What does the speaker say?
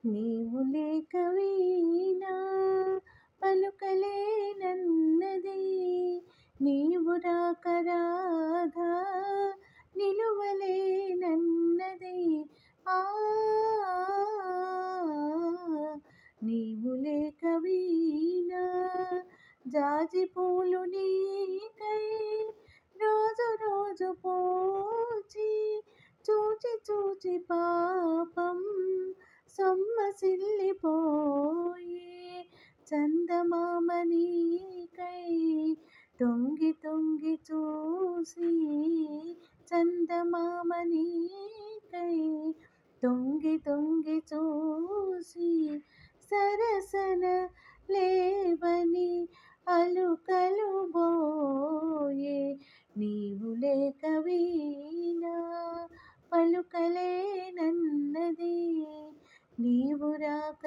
నీవు లేక వీణా పలుకలేనన్నది, నీవు రాక రాధా నిలువలేనన్నది. ఆ నీవు లేక వీణా జాజి పూలు నీకై రోజు రోజు పోచి, చూచి చూచి పాపం సొమ్మసిల్లిపోయే. చందమామ నీకై తొంగి తొంగి చూసి, చందమామ నీకై తొంగి తొంగి చూసి, సరసన లేవని అలుకలు బోయే. నీవు లేక వీణా పలుకలేనన్నది, నీవు రాక